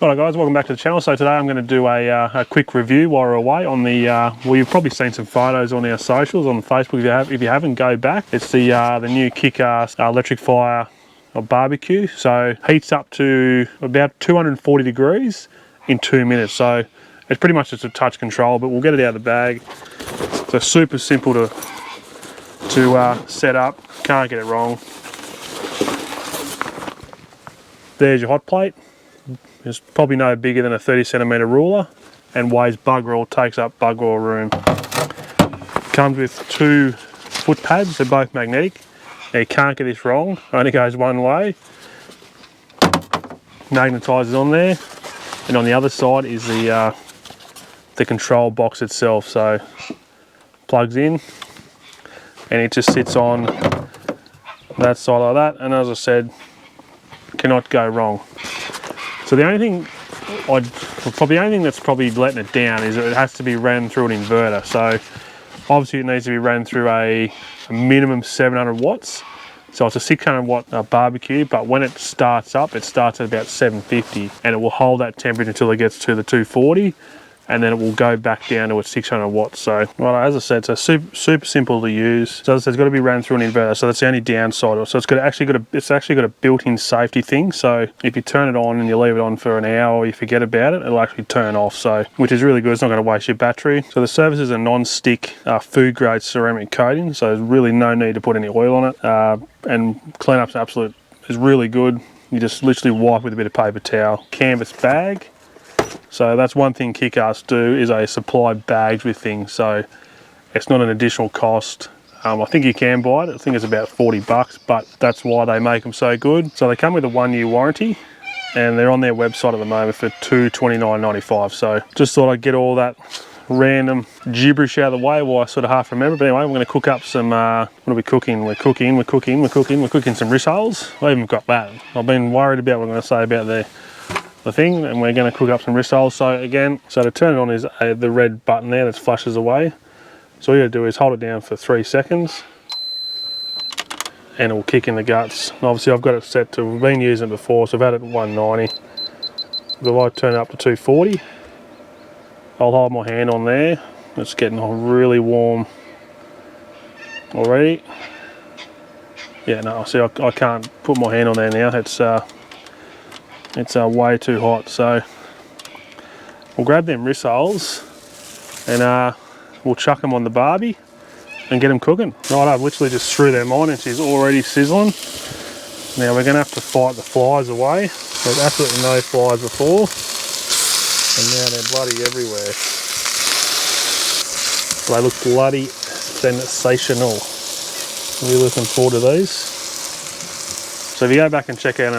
Alright guys, welcome back to the channel. So today I'm going to do a quick review while we're away on the, well, you've probably seen some photos on our socials, on Facebook. If you haven't, go back. It's the new KickAss electric fire barbecue. So heats up to about 240 degrees in 2 minutes. So it's pretty much just a touch control, but we'll get it out of the bag. So super simple to set up. Can't get it wrong. There's your hot plate. It's probably no bigger than a 30cm ruler and weighs bugger all, takes up bugger all room. Comes with 2 foot pads, they're both magnetic. Now you can't get this wrong, only goes one way. Magnetizers on there, and on the other side is the control box itself. So plugs in and it just sits on that side like that, and as I said, cannot go wrong. So the only thing that's probably letting it down is that it has to be ran through an inverter. So obviously it needs to be ran through a minimum 700 watts. So it's a 600 watt barbecue, but when it starts up, it starts at about 750, and it will hold that temperature until it gets to the 240, and then it will go back down to its 600 watts. So, well, as I said, it's super simple to use. So as I said, it's got to be ran through an inverter. So that's the only downside. So it's actually got a built-in safety thing. So if you turn it on and you leave it on for an hour, or you forget about it, it'll actually turn off. So, which is really good. It's not going to waste your battery. So the surface is a non-stick food-grade ceramic coating. So there's really no need to put any oil on it. And cleanup's is really good. You just literally wipe with a bit of paper towel. Canvas bag. So that's one thing KickAss do, is they supply bags with things, so it's not an additional cost. I think you can buy it. I think it's about 40 bucks, but that's why they make them so good. So they come with a 1-year warranty, and they're on their website at the moment for $229.95. So just thought I'd get all that random gibberish out of the way while I sort of half remember. But anyway, we're going to cook up some, what are we cooking? We're cooking some rissoles. I haven't got that. I've been worried about what I'm going to say about the thing, and we're going to cook up some rissoles. So again, to turn it on is the red button there that flashes away. So all you got to do is hold it down for 3 seconds and it will kick in the guts. And obviously I've got it set to, we've been using it before, so I've had it at 190. But if I turn it up to 240, I'll hold my hand on there. It's getting really warm already. Yeah, no, see, I can't put my hand on there now. It's way too hot. So we'll grab them rissoles and we'll chuck them on the barbie and get them cooking. Right, I've literally just threw them on and she's already sizzling. Now we're going to have to fight the flies away. There's absolutely no flies before, and now they're bloody everywhere. They look bloody sensational. Really looking forward to these. So if you go back and check out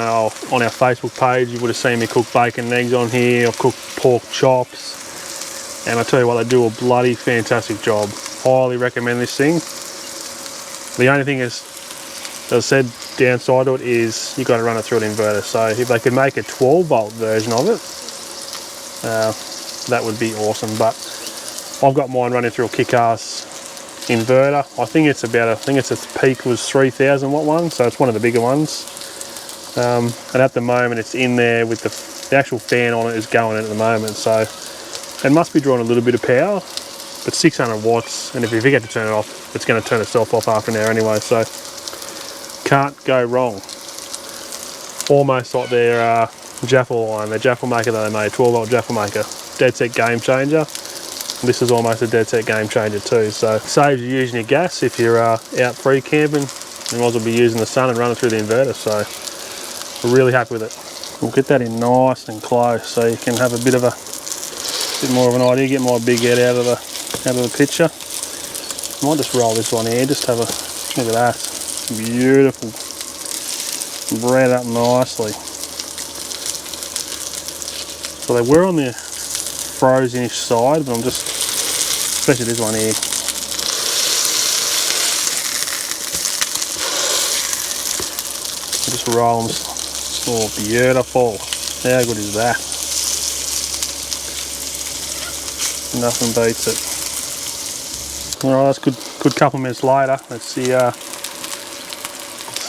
on our Facebook page, you would have seen me cook bacon and eggs on here. I've cooked pork chops, and I tell you what, they do a bloody fantastic job. Highly recommend this thing. The only thing is, as I said, downside to it is you've got to run it through an inverter. So if they could make a 12-volt version of it, that would be awesome. But I've got mine running through a KickAss inverter. I think its peak was 3,000 watt one, so it's one of the bigger ones. And at the moment it's in there with the actual fan on it is going in at the moment, so it must be drawing a little bit of power, but 600 watts, and if you forget to turn it off, it's going to turn itself off after an hour anyway, so can't go wrong. Almost like their Jaffle line, their Jaffle maker that they made, 12-volt Jaffle maker, dead set game changer. This is almost a dead set game changer too, so it saves you using your gas if you're out free camping. You might as well be using the sun and running through the inverter, so we're really happy with it. We'll get that in nice and close so you can have a bit more of an idea, get my big head out of the picture. I might just roll this one here, just have a look at that. Beautiful. Bread up nicely. So they were on the frozen-ish side, but I'm just, especially this one here. Just roll them. Oh, beautiful. How good is that? Nothing beats it. Alright, that's good couple of minutes later. Let's see,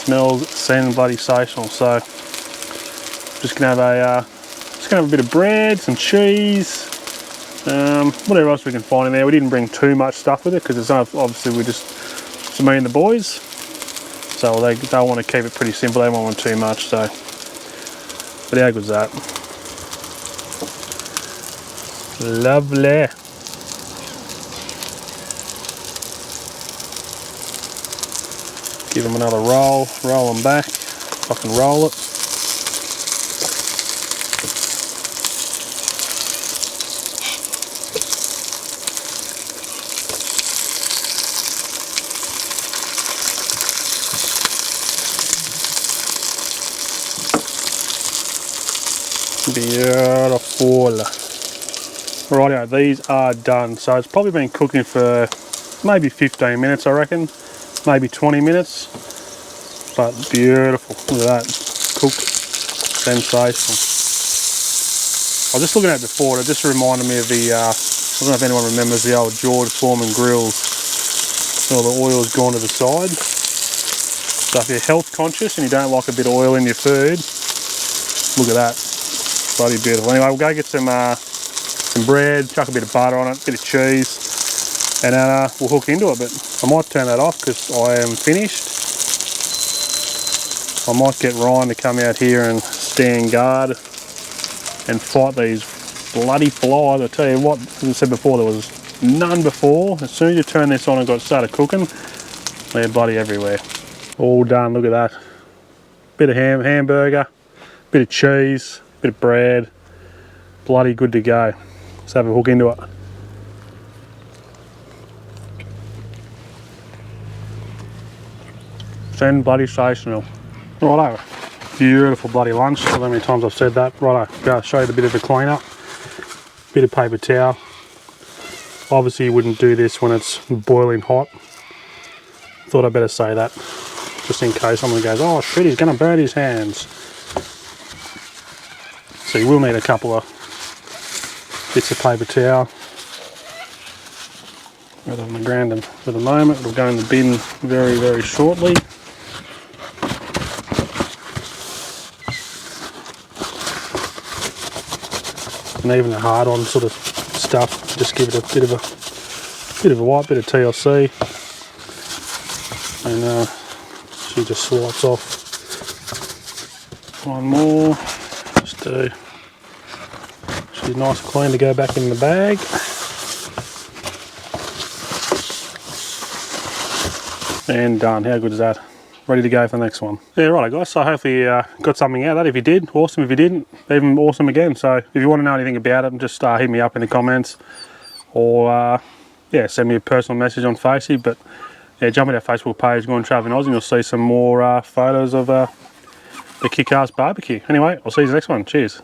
smells sound bloody sensational. So just gonna have gonna have a bit of bread, some cheese, whatever else we can find in there. We didn't bring too much stuff with it because it's obviously we just me and the boys, so they want to keep it pretty simple. They don't want too much. So, but how good's that? Lovely. Give them another roll them back. If I can roll it. Beautiful. Rightio, these are done. So it's probably been cooking for maybe 15 minutes, I reckon. Maybe 20 minutes. But beautiful. Look at that. Cooked. Sensational. I was just looking at it before, it just reminded me of the, I don't know if anyone remembers the old George Foreman grills. All the oil's gone to the side. So if you're health conscious and you don't like a bit of oil in your food, look at that. Bloody beautiful. Anyway, we'll go get some bread, chuck a bit of butter on it, a bit of cheese, and then we'll hook into it. But I might turn that off because I am finished. I might get Ryan to come out here and stand guard and fight these bloody flies. I tell you what, as I said before, there was none before. As soon as you turn this on and got started cooking, they're bloody everywhere. All done, look at that. Bit of hamburger, bit of cheese, bit of bread, bloody good to go. Let's have a hook into it. Bloody sensational. Righto, beautiful bloody lunch. I don't know how many times I've said that. Righto, go show you the bit of a clean up. Bit of paper towel. Obviously you wouldn't do this when it's boiling hot. Thought I'd better say that, just in case someone goes, oh shit, he's gonna burn his hands. So you will need a couple of bits of paper towel. Got it on the ground and for the moment. It'll go in the bin very, very shortly. And even the hard-on sort of stuff, just give it a bit of a wipe, bit of TLC, and she just swipes off. One more, just do. She's nice and clean to go back in the bag. And done. How good is that? Ready to go for the next one. Yeah, right guys, so hopefully you got something out of that. If you did, awesome. If you didn't, even awesome again. So if you want to know anything about it, just hit me up in the comments, or yeah, send me a personal message on Facey. But yeah, jump in our Facebook page, go on Travelling Oz, and you'll see some more photos of the KickAss barbecue. Anyway, I'll see you in the next one. Cheers.